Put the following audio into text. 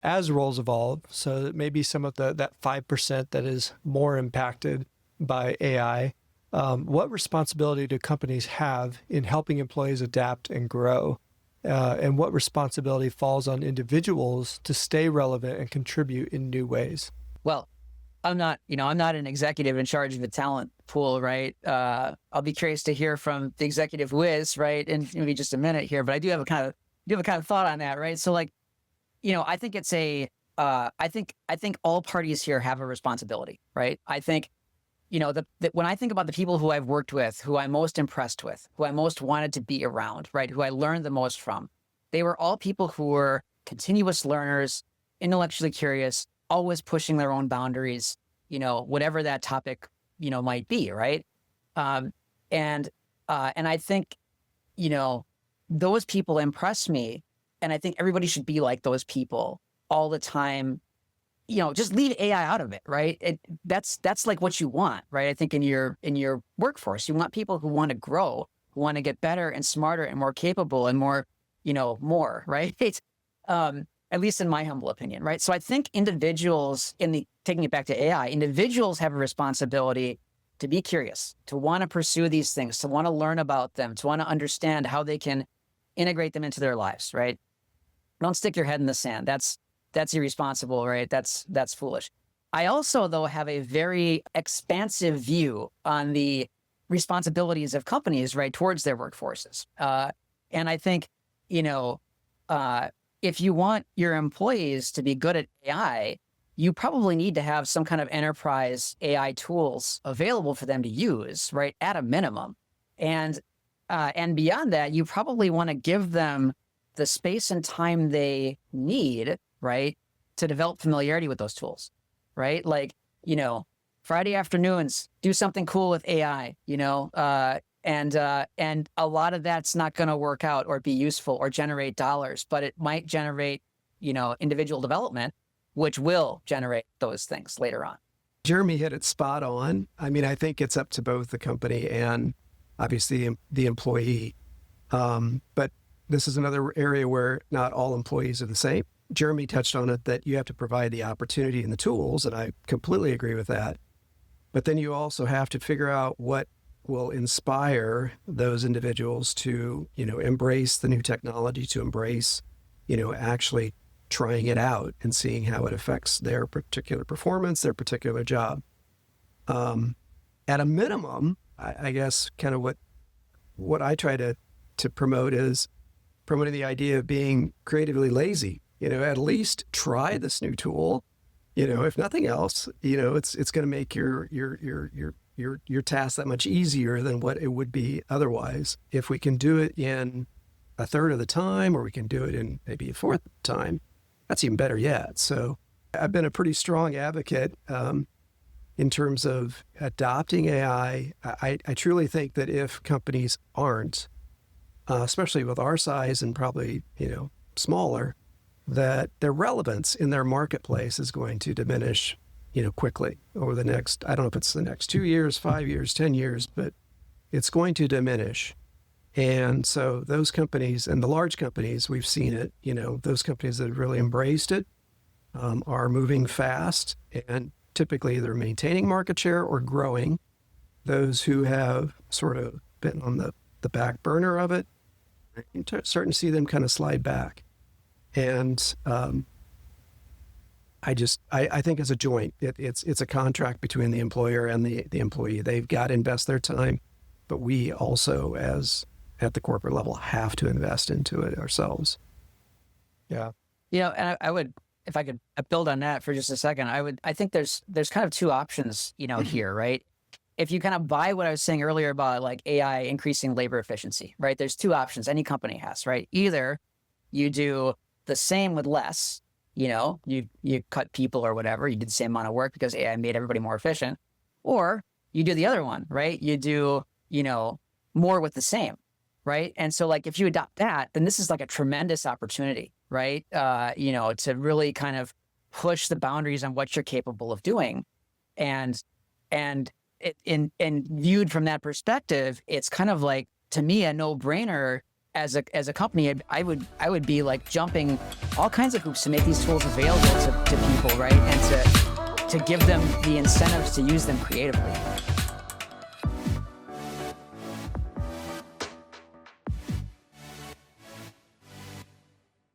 as roles evolve, so that maybe some of that 5% that is more impacted by AI, what responsibility do companies have in helping employees adapt and grow? And what responsibility falls on individuals to stay relevant and contribute in new ways? Well, I'm not an executive in charge of the talent pool, right? I'll be curious to hear from the executive whiz, right? In maybe just a minute here, but I do have a kind of thought on that, right? So like, I think it's I think all parties here have a responsibility, right? I think, when I think about the people who I've worked with, who I'm most impressed with, who I most wanted to be around, right? Who I learned the most from, they were all people who were continuous learners, intellectually curious, always pushing their own boundaries, whatever that topic, might be, right? And I think, those people impress me, and I think everybody should be like those people all the time. Just leave AI out of it, right? That's like what you want, right? I think in your workforce, you want people who want to grow, who want to get better and smarter and more capable and more, right? At least in my humble opinion, right? So I think individuals taking it back to AI, individuals have a responsibility to be curious, to want to pursue these things, to want to learn about them, to want to understand how they can integrate them into their lives, right? Don't stick your head in the sand. That's irresponsible, right? That's foolish. I also, though, have a very expansive view on the responsibilities of companies, right, towards their workforces. And I think, if you want your employees to be good at AI, you probably need to have some kind of enterprise AI tools available for them to use, right, at a minimum. And beyond that, you probably want to give them the space and time they need, right, to develop familiarity with those tools, right? Like, Friday afternoons, do something cool with AI, and a lot of that's not going to work out or be useful or generate dollars, but it might generate, individual development, which will generate those things later on. Jeremy hit it spot on. I mean, I think it's up to both the company and obviously the employee. But this is another area where not all employees are the same. Jeremy touched on it, that you have to provide the opportunity and the tools, and I completely agree with that. But then you also have to figure out what will inspire those individuals to, embrace the new technology, to embrace, actually trying it out and seeing how it affects their particular performance, their particular job. At a minimum, I guess kind of what I try to promote is promoting the idea of being creatively lazy. At least try this new tool. If nothing else, it's going to make your task that much easier than what it would be otherwise. If we can do it in a third of the time, or we can do it in maybe a fourth of the time, that's even better yet. So I've been a pretty strong advocate in terms of adopting AI. I truly think that if companies aren't, especially with our size and probably, smaller, that their relevance in their marketplace is going to diminish, quickly over the next, I don't know if it's the next 2 years, 5 years, 10 years, but it's going to diminish. And so those companies, and the large companies, we've seen it, those companies that have really embraced it are moving fast, and typically they're maintaining market share or growing. Those who have sort of been on the back burner of it, you're starting to see them kind of slide back. And I think as a joint, it's a contract between the employer and the employee. They've got to invest their time, but we also, as at the corporate level, have to invest into it ourselves. Yeah. And I would, if I could build on that for just a second, I think there's kind of two options, here, right? If you kind of buy what I was saying earlier about like AI increasing labor efficiency, right? There's two options any company has, right? Either you do the same with less, you cut people or whatever, you did the same amount of work because AI made everybody more efficient, or you do the other one, right? You do, more with the same, right? And so like, if you adopt that, then this is like a tremendous opportunity, right? To really kind of push the boundaries on what you're capable of doing. And viewed from that perspective, it's kind of like, to me, a no-brainer as a company, I would be like jumping all kinds of hoops to make these tools available to people, right? And to give them the incentives to use them creatively.